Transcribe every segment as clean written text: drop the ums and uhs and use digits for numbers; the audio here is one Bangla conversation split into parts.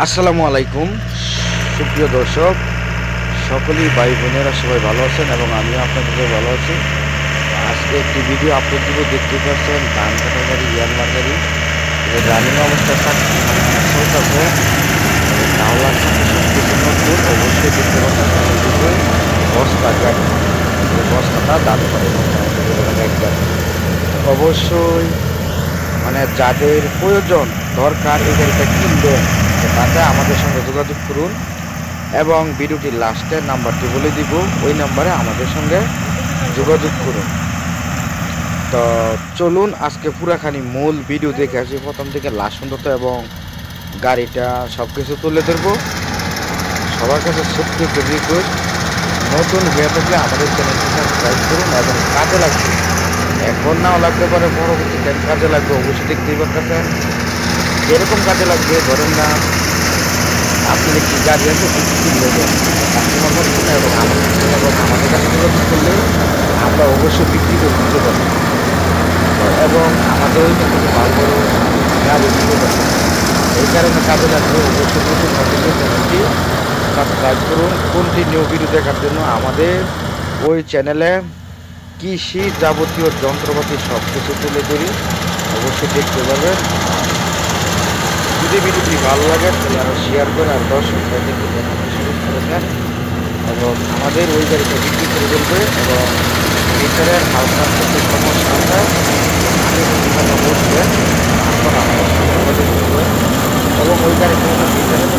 আসসালামু আলাইকুম সুপ্রিয় দর্শক, সকলেই ভাই বোনেরা সবাই ভালো আছেন এবং আমিও আপনাদের ভালো আছি। আজকে একটি ভিডিও আপলোড দিব। দেখতে পাচ্ছেন ধান কাটা গাড়ি, ইয়ারমার গাড়ি, এটা রানিং অবস্থা চলতেছে। টাওলার সাথে সব কিছু নতুন, অবশ্যই দেখতে পাচ্ছেন বস্তা গাড়ি, বস্তাটা দাঁড় করে একবার অবশ্যই যাদের প্রয়োজন দরকার এই গাড়িটা কিনবেন, তাতে আমাদের সঙ্গে যোগাযোগ করুন এবং ভিডিওটির লাস্টের নাম্বারটি বলে দিব, ওই নাম্বারে আমাদের সঙ্গে যোগাযোগ করুন। তো চলুন আজকে পুরাখানি মূল ভিডিও দেখে আসি, প্রথম থেকে লাস্ট পর্যন্ত, এবং গাড়িটা সব কিছু তুলে ধরবো। সবার কাছে ছোট্ট একটু রিকোয়েস্ট, নতুন হয়ে থাকলে আমাদের চ্যানেলটি সাবস্ক্রাইব করুন এবং কাজে লাগবে, এখন নাও লাগতে পারে, পরবর্তীতে কাজে লাগবে। অবশ্যই দেখতেই পাচ্ছেন যেরকম কাজে লাগবে। ধরেন না আপনি একটি গাড়ি আছে বিক্রি করবেন, কাস্টমার করছেন এবং আমাদের কাছে যোগাযোগ করলে আমরা অবশ্যই বিক্রি করে দিতে পারি এবং আমাদের ওই কিন্তু ভালো বড় গাড়ি দিতে পারি। এই কারণে কাজে লাগবে। অবশ্যই নতুন নতুন চ্যানেলটি সাবস্ক্রাইব করুন কন্টিনিউ ভিডিও দেখার জন্য। আমাদের ওই চ্যানেলে কৃষি যাবতীয় যন্ত্রপাতি সব কিছু তুলে ধরি, অবশ্যই দেখতে পাবেন। যদি ভিডিওটি ভালো লাগে তাহলে আরও শেয়ার করে আর দর্শক ভাইদেরকে দেখানো শুরু করে দেন এবং আমাদের ওই গাড়িটা বিক্রি করে দেবে। এবং মিটারের হালকা কিছু সমস্যা আছে, আগে কথা বলবে, এখন আমাদের সঙ্গে যোগাযোগ করবে এবং ওই গাড়িটা মিটারের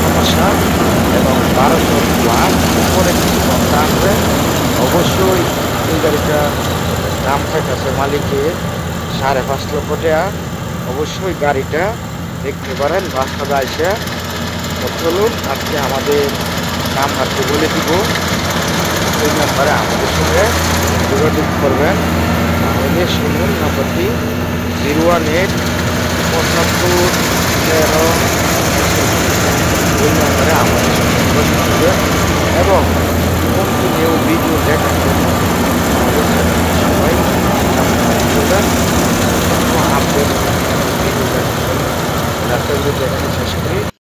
সমস্যা এবং 1200 প্লাস উপরে কিছু ঘন্টা আসবে। অবশ্যই এই গাড়িটা দাম থাকতেছে মালিকের 5.5 লক্ষ টাকা। অবশ্যই গাড়িটা দেখতে পারেন বাস্তবে আইসা। চলুন আজকে আমাদের নাম্বারটি বলে দিব, ওই নাম্বারে আমাদের সঙ্গে যোগাযোগ করবেন। তাহলে শুনুন নাম্বারটি 018 75 13